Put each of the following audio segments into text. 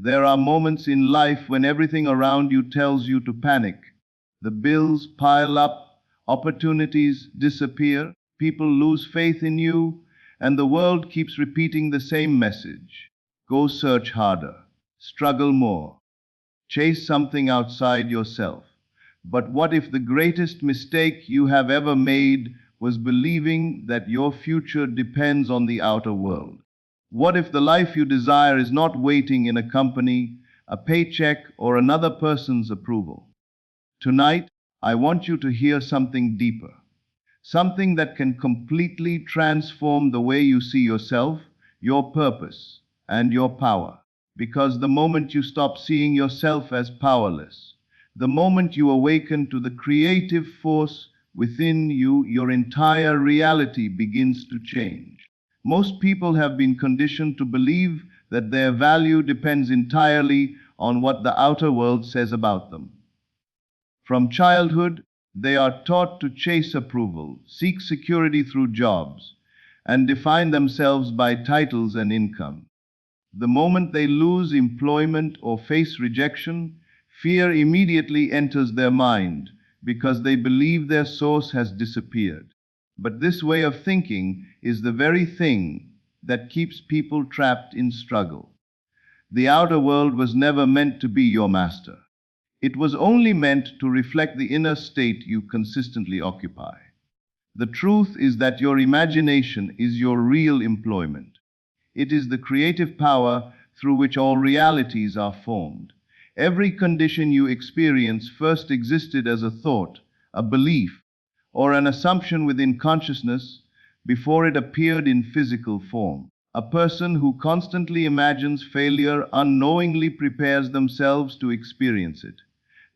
There are moments in life when everything around you tells you to panic. The bills pile up, opportunities disappear, people lose faith in you, and the world keeps repeating the same message. Go search harder, struggle more, chase something outside yourself. But what if the greatest mistake you have ever made was believing that your future depends on the outer world? What if the life you desire is not waiting in a company, a paycheck, or another person's approval? Tonight, I want you to hear something deeper, something that can completely transform the way you see yourself, your purpose, and your power. Because the moment you stop seeing yourself as powerless, the moment you awaken to the creative force within you, your entire reality begins to change. Most people have been conditioned to believe that their value depends entirely on what the outer world says about them. From childhood, they are taught to chase approval, seek security through jobs, and define themselves by titles and income. The moment they lose employment or face rejection, fear immediately enters their mind because they believe their source has disappeared. But this way of thinking is the very thing that keeps people trapped in struggle. The outer world was never meant to be your master. It was only meant to reflect the inner state you consistently occupy. The truth is that your imagination is your real employment. It is the creative power through which all realities are formed. Every condition you experience first existed as a thought, a belief, or an assumption within consciousness before it appeared in physical form. A person who constantly imagines failure unknowingly prepares themselves to experience it.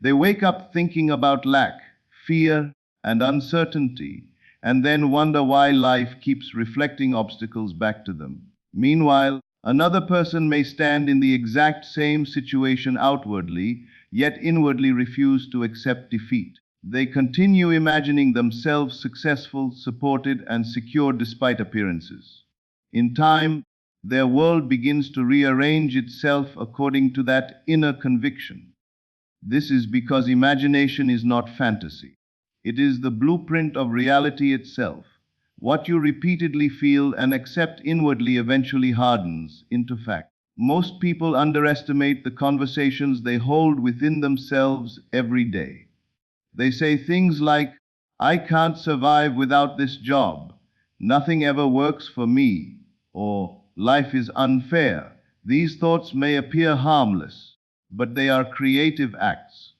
They wake up thinking about lack, fear, and uncertainty, and then wonder why life keeps reflecting obstacles back to them. Meanwhile, another person may stand in the exact same situation outwardly, yet inwardly refuse to accept defeat. They continue imagining themselves successful, supported, and secure despite appearances. In time, their world begins to rearrange itself according to that inner conviction. This is because imagination is not fantasy. It is the blueprint of reality itself. What you repeatedly feel and accept inwardly eventually hardens into fact. Most people underestimate the conversations they hold within themselves every day. They say things like, "I can't survive without this job," "Nothing ever works for me," or "Life is unfair." These thoughts may appear harmless, but they are creative acts.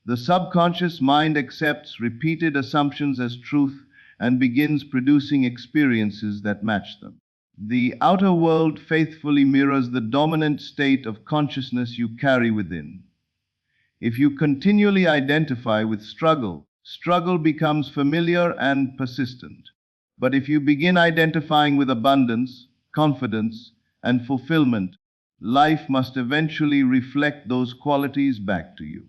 The subconscious mind accepts repeated assumptions as truth and begins producing experiences that match them. The outer world faithfully mirrors the dominant state of consciousness you carry within. If you continually identify with struggle, struggle becomes familiar and persistent. But if you begin identifying with abundance, confidence, and fulfillment, life must eventually reflect those qualities back to you.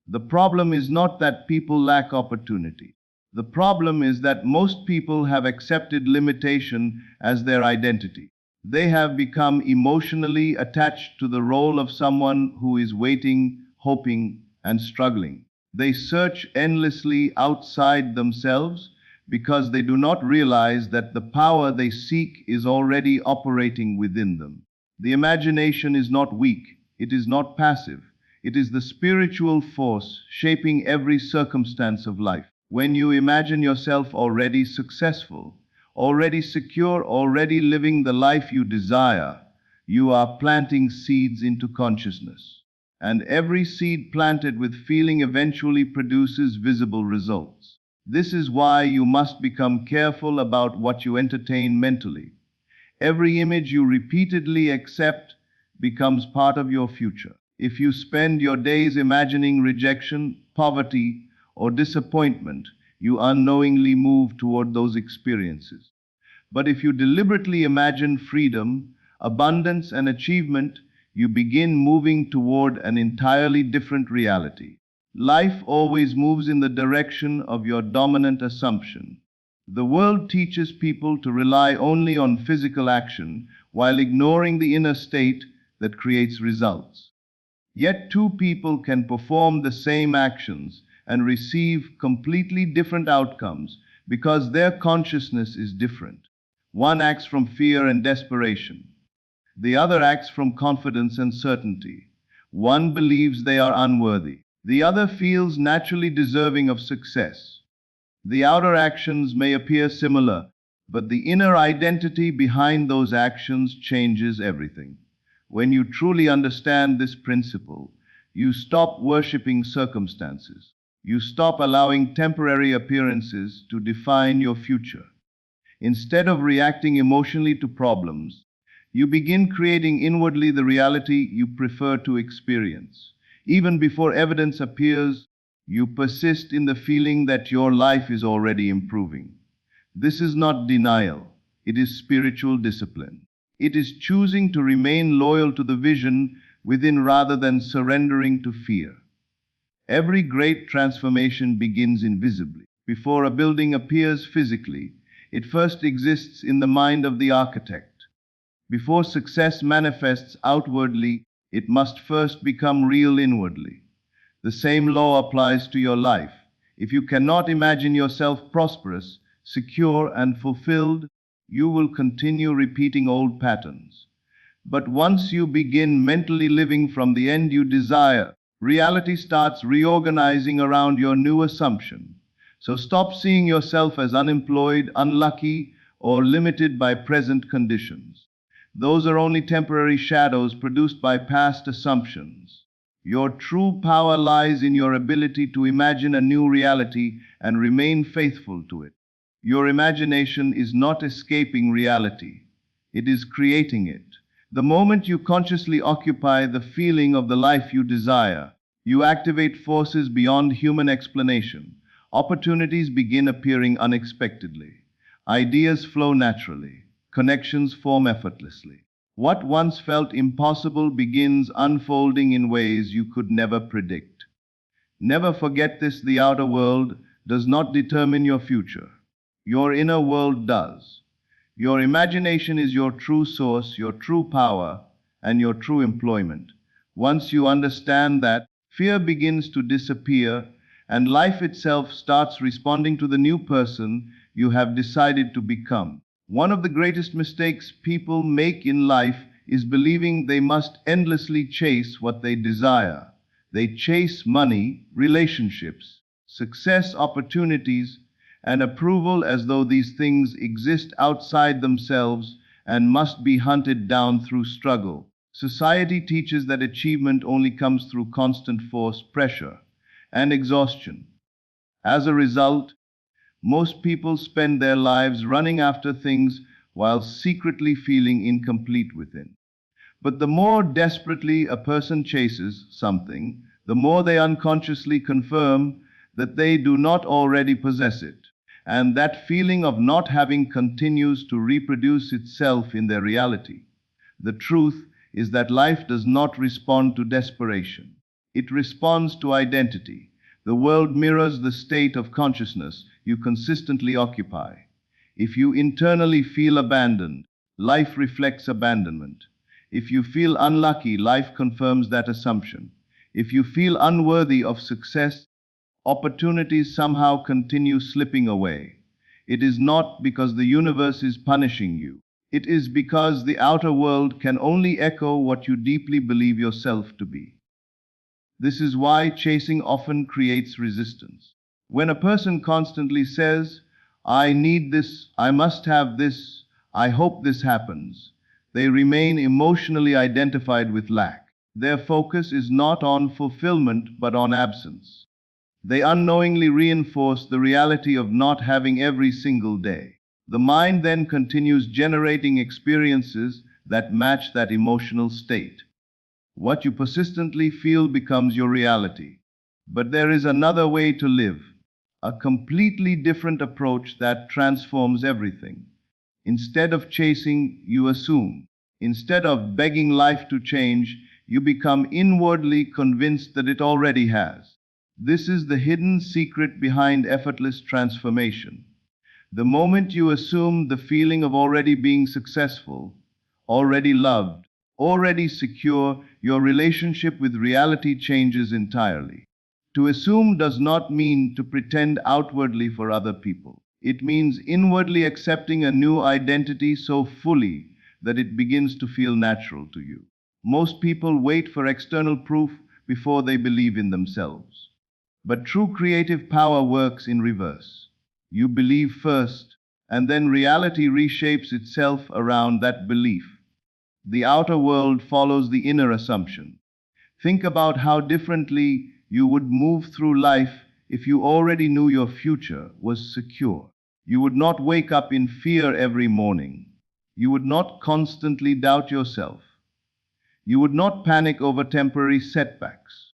The problem is not that people lack opportunity. The problem is that most people have accepted limitation as their identity. They have become emotionally attached to the role of someone who is waiting, hoping, and struggling. They search endlessly outside themselves because they do not realize that the power they seek is already operating within them. The imagination is not weak, it is not passive. It is the spiritual force shaping every circumstance of life. When you imagine yourself already successful, already secure, already living the life you desire, you are planting seeds into consciousness. And every seed planted with feeling eventually produces visible results. This is why you must become careful about what you entertain mentally. Every image you repeatedly accept becomes part of your future. If you spend your days imagining rejection, poverty, or disappointment, you unknowingly move toward those experiences. But if you deliberately imagine freedom, abundance, and achievement, you begin moving toward an entirely different reality. Life always moves in the direction of your dominant assumption. The world teaches people to rely only on physical action while ignoring the inner state, that creates results. Yet two people can perform the same actions and receive completely different outcomes because their consciousness is different. One acts from fear and desperation. The other acts from confidence and certainty. One believes they are unworthy. The other feels naturally deserving of success. The outer actions may appear similar, but the inner identity behind those actions changes everything. When you truly understand this principle, you stop worshipping circumstances. You stop allowing temporary appearances to define your future. Instead of reacting emotionally to problems, you begin creating inwardly the reality you prefer to experience. Even before evidence appears, you persist in the feeling that your life is already improving. This is not denial, it is spiritual discipline. It is choosing to remain loyal to the vision within rather than surrendering to fear. Every great transformation begins invisibly. Before a building appears physically, it first exists in the mind of the architect. Before success manifests outwardly, it must first become real inwardly. The same law applies to your life. If you cannot imagine yourself prosperous, secure, and fulfilled, you will continue repeating old patterns. But once you begin mentally living from the end you desire, reality starts reorganizing around your new assumption. So stop seeing yourself as unemployed, unlucky, or limited by present conditions. Those are only temporary shadows produced by past assumptions. Your true power lies in your ability to imagine a new reality and remain faithful to it. Your imagination is not escaping reality, it is creating it. The moment you consciously occupy the feeling of the life you desire, you activate forces beyond human explanation. Opportunities begin appearing unexpectedly. Ideas flow naturally. Connections form effortlessly. What once felt impossible begins unfolding in ways you could never predict. Never forget this: the outer world does not determine your future. Your inner world does. Your imagination is your true source, your true power, and your true employment. Once you understand that, fear begins to disappear, and life itself starts responding to the new person you have decided to become. One of the greatest mistakes people make in life is believing they must endlessly chase what they desire. They chase money, relationships, success, opportunities, and approval as though these things exist outside themselves and must be hunted down through struggle. Society teaches that achievement only comes through constant force, pressure, and exhaustion. As a result, most people spend their lives running after things while secretly feeling incomplete within. But the more desperately a person chases something, the more they unconsciously confirm that they do not already possess it. And that feeling of not having continues to reproduce itself in their reality. The truth is that life does not respond to desperation. It responds to identity. The world mirrors the state of consciousness you consistently occupy. If you internally feel abandoned, life reflects abandonment. If you feel unlucky, life confirms that assumption. If you feel unworthy of success, opportunities somehow continue slipping away. It is not because the universe is punishing you. It is because the outer world can only echo what you deeply believe yourself to be. This is why chasing often creates resistance. When a person constantly says, "I need this, I must have this, I hope this happens," they remain emotionally identified with lack. Their focus is not on fulfillment but on absence. They unknowingly reinforce the reality of not having every single day. The mind then continues generating experiences that match that emotional state. What you persistently feel becomes your reality. But there is another way to live, a completely different approach that transforms everything. Instead of chasing, you assume. Instead of begging life to change, you become inwardly convinced that it already has. This is the hidden secret behind effortless transformation. The moment you assume the feeling of already being successful, already loved, already secure, your relationship with reality changes entirely. To assume does not mean to pretend outwardly for other people. It means inwardly accepting a new identity so fully that it begins to feel natural to you. Most people wait for external proof before they believe in themselves. But true creative power works in reverse. You believe first, and then reality reshapes itself around that belief. The outer world follows the inner assumption. Think about how differently you would move through life if you already knew your future was secure. You would not wake up in fear every morning. You would not constantly doubt yourself. You would not panic over temporary setbacks.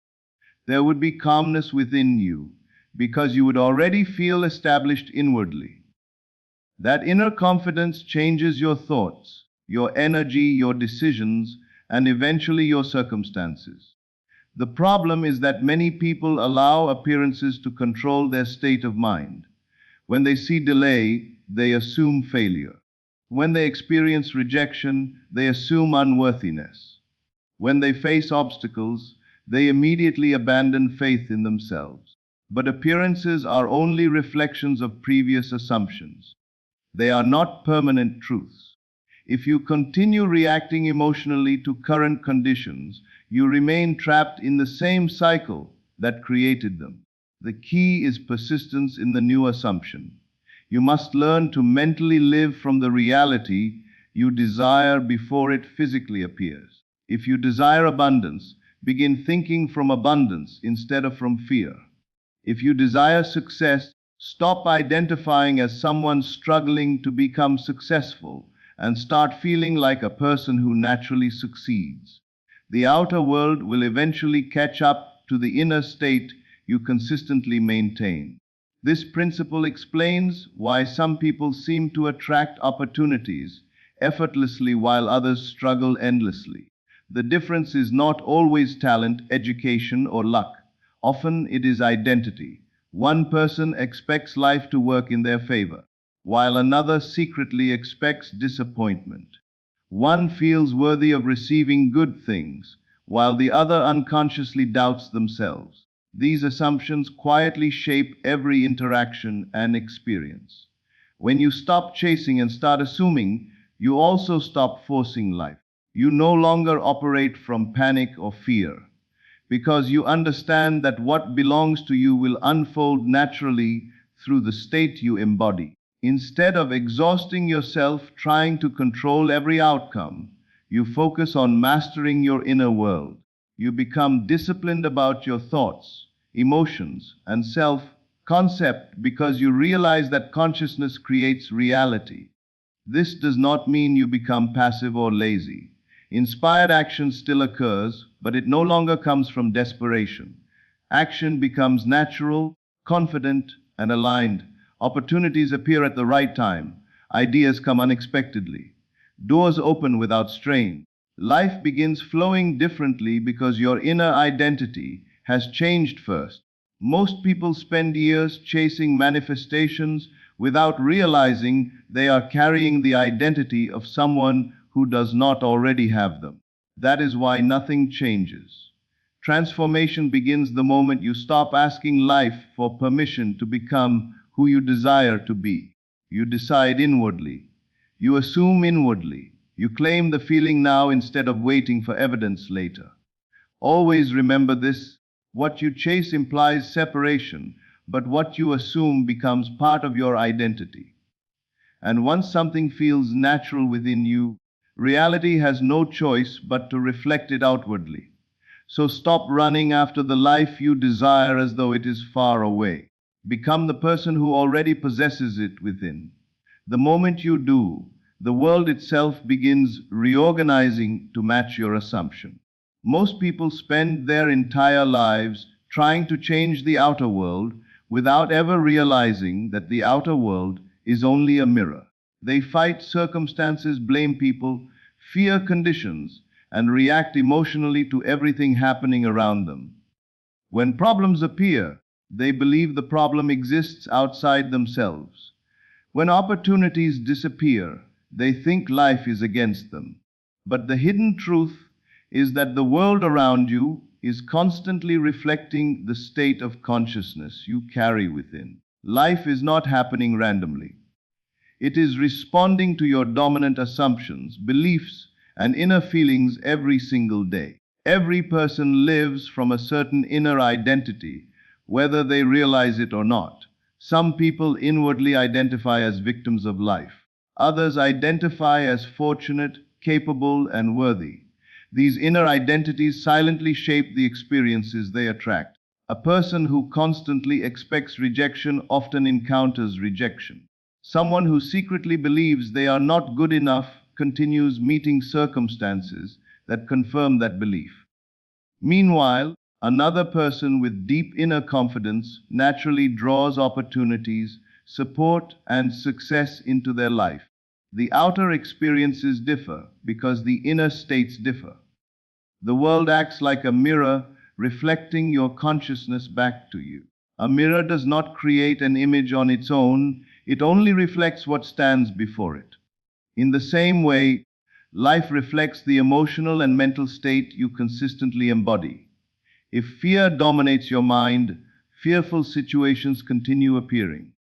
There would be calmness within you because you would already feel established inwardly. That inner confidence changes your thoughts, your energy, your decisions, and eventually your circumstances. The problem is that many people allow appearances to control their state of mind. When they see delay, they assume failure. When they experience rejection, they assume unworthiness. When they face obstacles, they immediately abandon faith in themselves. But appearances are only reflections of previous assumptions. They are not permanent truths. If you continue reacting emotionally to current conditions, you remain trapped in the same cycle that created them. The key is persistence in the new assumption. You must learn to mentally live from the reality you desire before it physically appears. If you desire abundance, begin thinking from abundance instead of from fear. If you desire success, stop identifying as someone struggling to become successful and start feeling like a person who naturally succeeds. The outer world will eventually catch up to the inner state you consistently maintain. This principle explains why some people seem to attract opportunities effortlessly while others struggle endlessly. The difference is not always talent, education, or luck. Often it is identity. One person expects life to work in their favor, while another secretly expects disappointment. One feels worthy of receiving good things, while the other unconsciously doubts themselves. These assumptions quietly shape every interaction and experience. When you stop chasing and start assuming, you also stop forcing life. You no longer operate from panic or fear, because you understand that what belongs to you will unfold naturally through the state you embody. Instead of exhausting yourself trying to control every outcome, you focus on mastering your inner world. You become disciplined about your thoughts, emotions, and self-concept because you realize that consciousness creates reality. This does not mean you become passive or lazy. Inspired action still occurs, but it no longer comes from desperation. Action becomes natural, confident, and aligned. Opportunities appear at the right time. Ideas come unexpectedly. Doors open without strain. Life begins flowing differently because your inner identity has changed first. Most people spend years chasing manifestations without realizing they are carrying the identity of someone who does not already have them. That is why nothing changes. Transformation begins the moment you stop asking life for permission to become who you desire to be. You decide inwardly. You assume inwardly. You claim the feeling now instead of waiting for evidence later. Always remember this: what you chase implies separation, but what you assume becomes part of your identity. And once something feels natural within you, reality has no choice but to reflect it outwardly. So stop running after the life you desire as though it is far away. Become the person who already possesses it within. The moment you do, the world itself begins reorganizing to match your assumption. Most people spend their entire lives trying to change the outer world without ever realizing that the outer world is only a mirror. They fight circumstances, blame people, fear conditions, and react emotionally to everything happening around them. When problems appear, they believe the problem exists outside themselves. When opportunities disappear, they think life is against them. But the hidden truth is that the world around you is constantly reflecting the state of consciousness you carry within. Life is not happening randomly. It is responding to your dominant assumptions, beliefs, and inner feelings every single day. Every person lives from a certain inner identity, whether they realize it or not. Some people inwardly identify as victims of life. Others identify as fortunate, capable, and worthy. These inner identities silently shape the experiences they attract. A person who constantly expects rejection often encounters rejection. Someone who secretly believes they are not good enough continues meeting circumstances that confirm that belief. Meanwhile, another person with deep inner confidence naturally draws opportunities, support, and success into their life. The outer experiences differ because the inner states differ. The world acts like a mirror, reflecting your consciousness back to you. A mirror does not create an image on its own, it only reflects what stands before it. In the same way, life reflects the emotional and mental state you consistently embody. If fear dominates your mind, fearful situations continue appearing.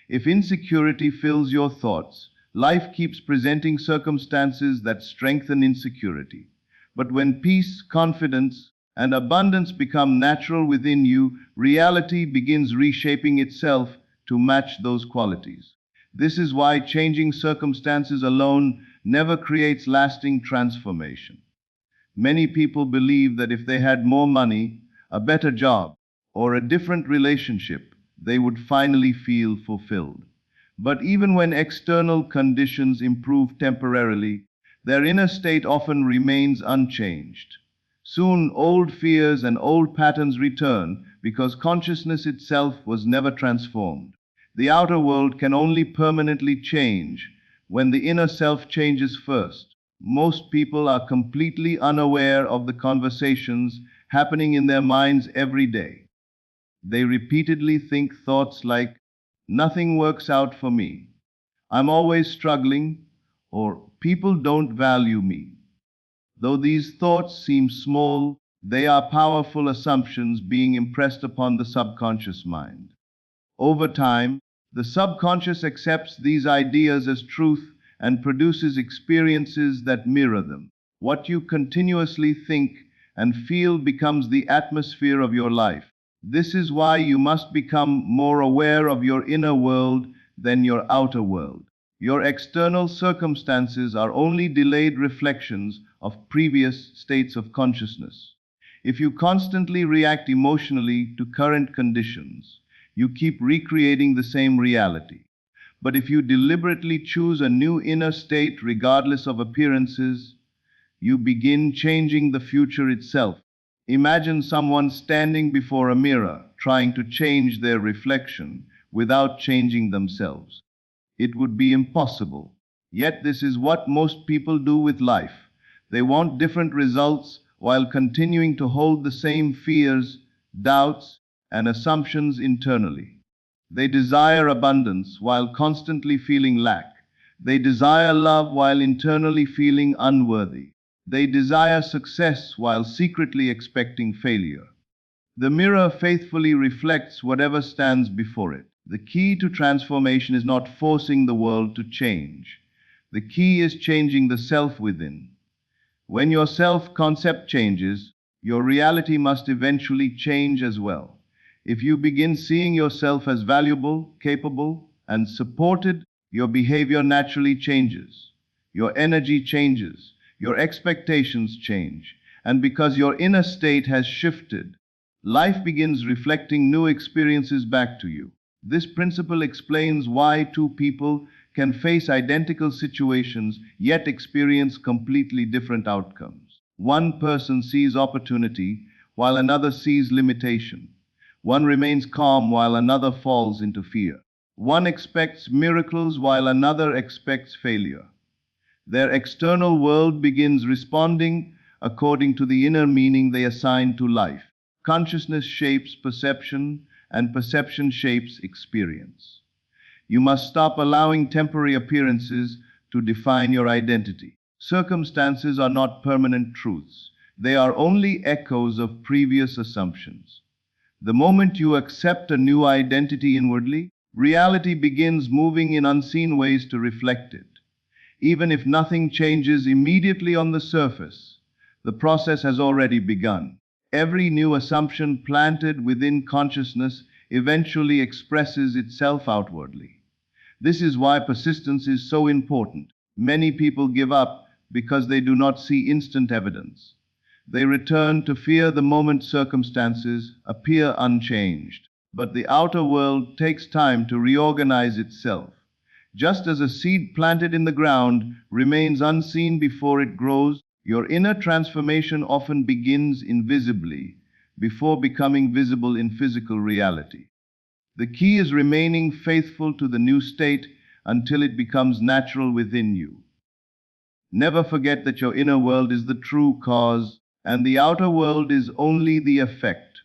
If insecurity fills your thoughts, life keeps presenting circumstances that strengthen insecurity. But when peace, confidence, and abundance become natural within you, reality begins reshaping itself to match those qualities. This is why changing circumstances alone never creates lasting transformation. Many people believe that if they had more money, a better job, or a different relationship, they would finally feel fulfilled. But even when external conditions improve temporarily, their inner state often remains unchanged. Soon, old fears and old patterns return because consciousness itself was never transformed. The outer world can only permanently change when the inner self changes first. Most people are completely unaware of the conversations happening in their minds every day. They repeatedly think thoughts like, "Nothing works out for me," "I'm always struggling," or "People don't value me." Though these thoughts seem small, they are powerful assumptions being impressed upon the subconscious mind. Over time, the subconscious accepts these ideas as truth and produces experiences that mirror them. What you continuously think and feel becomes the atmosphere of your life. This is why you must become more aware of your inner world than your outer world. Your external circumstances are only delayed reflections of previous states of consciousness. If you constantly react emotionally to current conditions, you keep recreating the same reality. But if you deliberately choose a new inner state regardless of appearances, you begin changing the future itself. Imagine someone standing before a mirror, trying to change their reflection without changing themselves. It would be impossible. Yet this is what most people do with life. They want different results while continuing to hold the same fears, doubts, and assumptions internally. They desire abundance while constantly feeling lack. They desire love while internally feeling unworthy. They desire success while secretly expecting failure. The mirror faithfully reflects whatever stands before it. The key to transformation is not forcing the world to change. The key is changing the self within. When your self-concept changes, your reality must eventually change as well. If you begin seeing yourself as valuable, capable, and supported, your behavior naturally changes. Your energy changes. Your expectations change. And because your inner state has shifted, life begins reflecting new experiences back to you. This principle explains why two people can face identical situations yet experience completely different outcomes. One person sees opportunity while another sees limitation. One remains calm while another falls into fear. One expects miracles while another expects failure. Their external world begins responding according to the inner meaning they assign to life. Consciousness shapes perception, and perception shapes experience. You must stop allowing temporary appearances to define your identity. Circumstances are not permanent truths. They are only echoes of previous assumptions. The moment you accept a new identity inwardly, reality begins moving in unseen ways to reflect it. Even if nothing changes immediately on the surface, the process has already begun. Every new assumption planted within consciousness eventually expresses itself outwardly. This is why persistence is so important. Many people give up because they do not see instant evidence. They return to fear the moment circumstances appear unchanged. But the outer world takes time to reorganize itself. Just as a seed planted in the ground remains unseen before it grows, your inner transformation often begins invisibly before becoming visible in physical reality. The key is remaining faithful to the new state until it becomes natural within you. Never forget that your inner world is the true cause and the outer world is only the effect.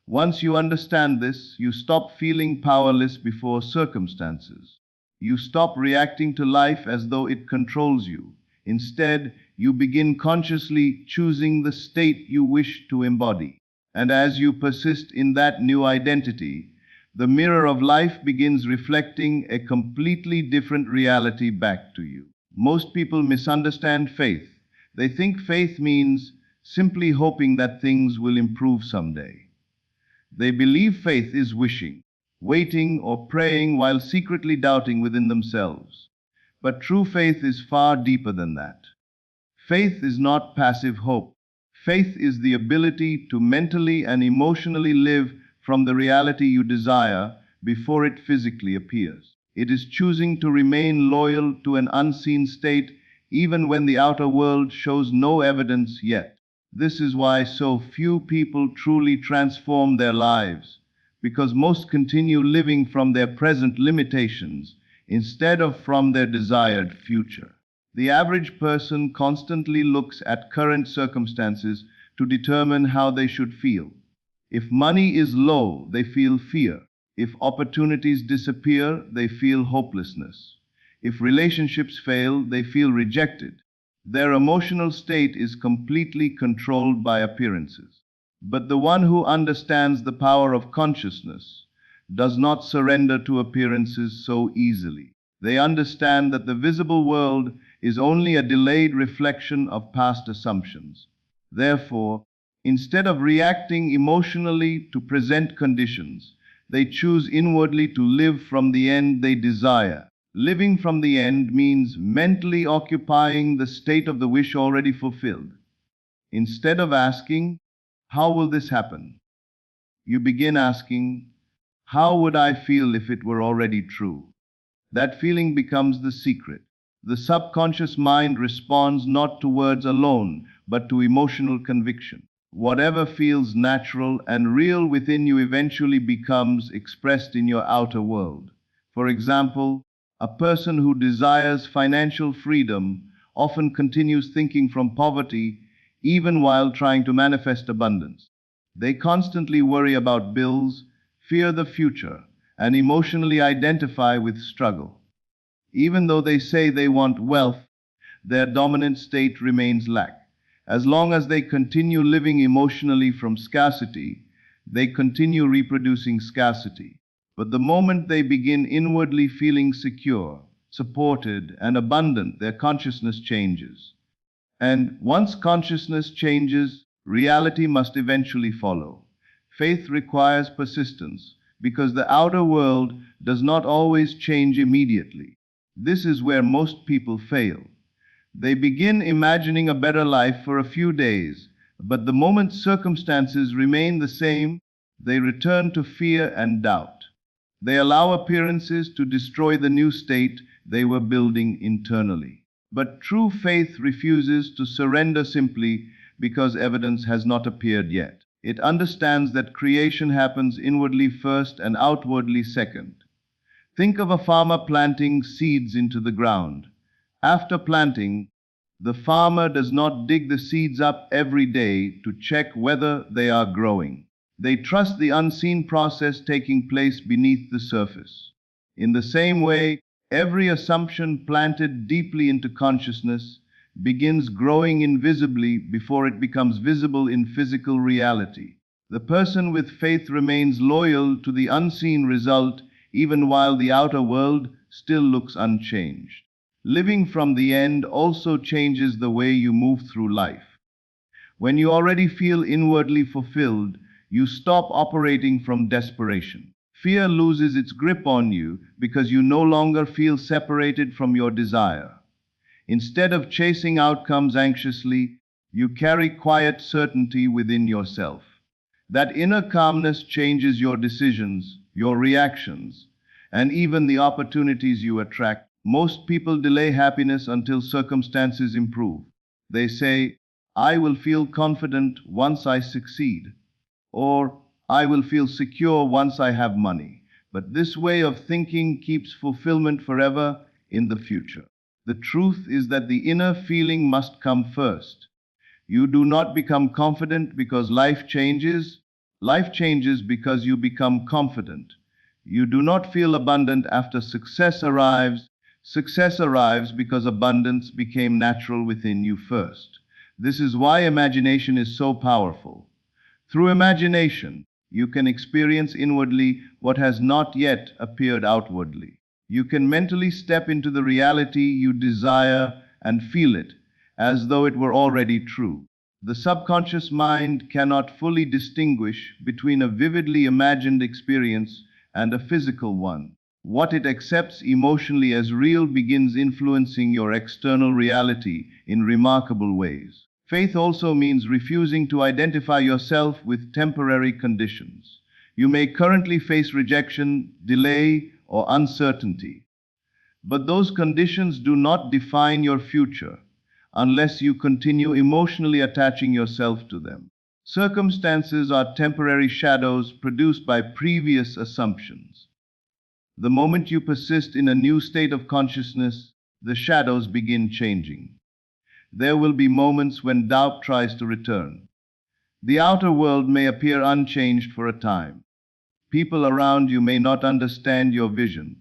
Once you understand this, you stop feeling powerless before circumstances. You stop reacting to life as though it controls you. Instead, you begin consciously choosing the state you wish to embody. And as you persist in that new identity, the mirror of life begins reflecting a completely different reality back to you. Most people misunderstand faith. They think faith means simply hoping that things will improve someday. They believe faith is wishing, waiting, or praying while secretly doubting within themselves. But true faith is far deeper than that. Faith is not passive hope. Faith is the ability to mentally and emotionally live from the reality you desire before it physically appears. It is choosing to remain loyal to an unseen state even when the outer world shows no evidence yet. This is why so few people truly transform their lives, because most continue living from their present limitations instead of from their desired future. The average person constantly looks at current circumstances to determine how they should feel. If money is low, they feel fear. If opportunities disappear, they feel hopelessness. If relationships fail, they feel rejected. Their emotional state is completely controlled by appearances. But the one who understands the power of consciousness does not surrender to appearances so easily. They understand that the visible world is only a delayed reflection of past assumptions. Therefore, instead of reacting emotionally to present conditions, they choose inwardly to live from the end they desire. Living from the end means mentally occupying the state of the wish already fulfilled. Instead of asking, "How will this happen?" you begin asking, "How would I feel if it were already true?" That feeling becomes the secret. The subconscious mind responds not to words alone, but to emotional conviction. Whatever feels natural and real within you eventually becomes expressed in your outer world. For example, a person who desires financial freedom often continues thinking from poverty even while trying to manifest abundance. They constantly worry about bills, fear the future, and emotionally identify with struggle. Even though they say they want wealth, their dominant state remains lack. As long as they continue living emotionally from scarcity, they continue reproducing scarcity. But the moment they begin inwardly feeling secure, supported, and abundant, their consciousness changes. And once consciousness changes, reality must eventually follow. Faith requires persistence, because the outer world does not always change immediately. This is where most people fail. They begin imagining a better life for a few days, but the moment circumstances remain the same, they return to fear and doubt. They allow appearances to destroy the new state they were building internally. But true faith refuses to surrender simply because evidence has not appeared yet. It understands that creation happens inwardly first and outwardly second. Think of a farmer planting seeds into the ground. After planting, the farmer does not dig the seeds up every day to check whether they are growing. They trust the unseen process taking place beneath the surface. In the same way, every assumption planted deeply into consciousness begins growing invisibly before it becomes visible in physical reality. The person with faith remains loyal to the unseen result even while the outer world still looks unchanged. Living from the end also changes the way you move through life. When you already feel inwardly fulfilled, you stop operating from desperation. Fear loses its grip on you because you no longer feel separated from your desire. Instead of chasing outcomes anxiously, you carry quiet certainty within yourself. That inner calmness changes your decisions, your reactions, and even the opportunities you attract. Most people delay happiness until circumstances improve. They say, I will feel confident once I succeed, or I will feel secure once I have money. But this way of thinking keeps fulfillment forever in the future. The truth is that the inner feeling must come first. You do not become confident because life changes. Life changes because you become confident. You do not feel abundant after success arrives. Success arrives because abundance became natural within you first. This is why imagination is so powerful. Through imagination, you can experience inwardly what has not yet appeared outwardly. You can mentally step into the reality you desire and feel it as though it were already true. The subconscious mind cannot fully distinguish between a vividly imagined experience and a physical one. What it accepts emotionally as real begins influencing your external reality in remarkable ways. Faith also means refusing to identify yourself with temporary conditions. You may currently face rejection, delay, or uncertainty, but those conditions do not define your future unless you continue emotionally attaching yourself to them. Circumstances are temporary shadows produced by previous assumptions. The moment you persist in a new state of consciousness, the shadows begin changing. There will be moments when doubt tries to return. The outer world may appear unchanged for a time. People around you may not understand your vision,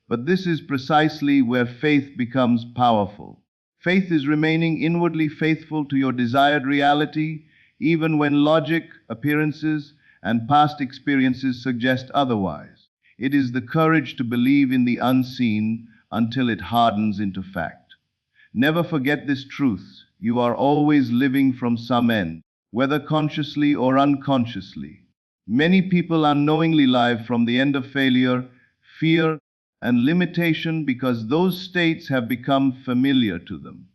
but this is precisely where faith becomes powerful. Faith is remaining inwardly faithful to your desired reality, even when logic, appearances, and past experiences suggest otherwise. It is the courage to believe in the unseen until it hardens into fact. Never forget this truth. You are always living from some end, whether consciously or unconsciously. Many people unknowingly live from the end of failure, fear, and limitation because those states have become familiar to them.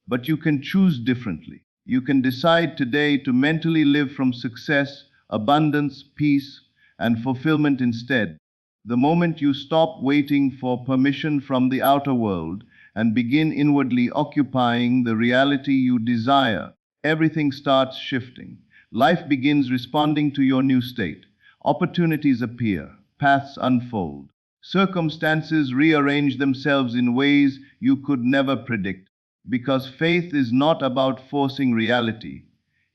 But you can choose differently. You can decide today to mentally live from success, abundance, peace, and fulfillment instead. The moment you stop waiting for permission from the outer world and begin inwardly occupying the reality you desire, everything starts shifting. Life begins responding to your new state. Opportunities appear, paths unfold. Circumstances rearrange themselves in ways you could never predict. Because faith is not about forcing reality.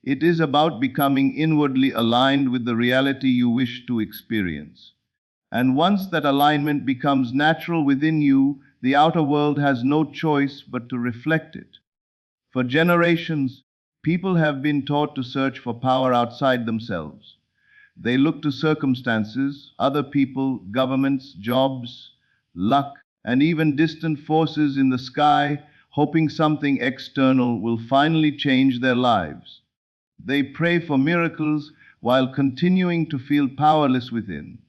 It is about becoming inwardly aligned with the reality you wish to experience. And once that alignment becomes natural within you, the outer world has no choice but to reflect it. For generations, people have been taught to search for power outside themselves. They look to circumstances, other people, governments, jobs, luck, and even distant forces in the sky, hoping something external will finally change their lives. They pray for miracles while continuing to feel powerless within.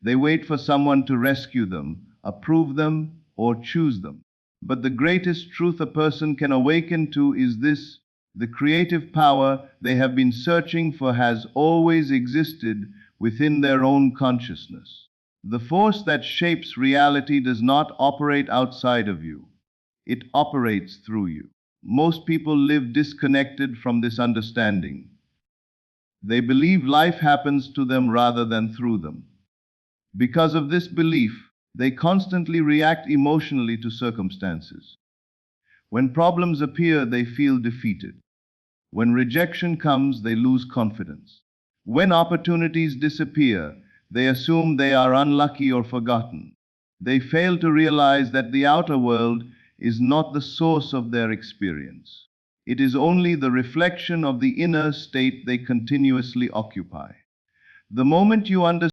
They wait for someone to rescue them, approve them, or choose them. But the greatest truth a person can awaken to is this: the creative power they have been searching for has always existed within their own consciousness. The force that shapes reality does not operate outside of you. It operates through you. Most people live disconnected from this understanding. They believe life happens to them rather than through them. Because of this belief, they constantly react emotionally to circumstances. When problems appear, they feel defeated. When rejection comes, they lose confidence. When opportunities disappear, they assume they are unlucky or forgotten. They fail to realize that the outer world is not the source of their experience. It is only the reflection of the inner state they continuously occupy. The moment you understand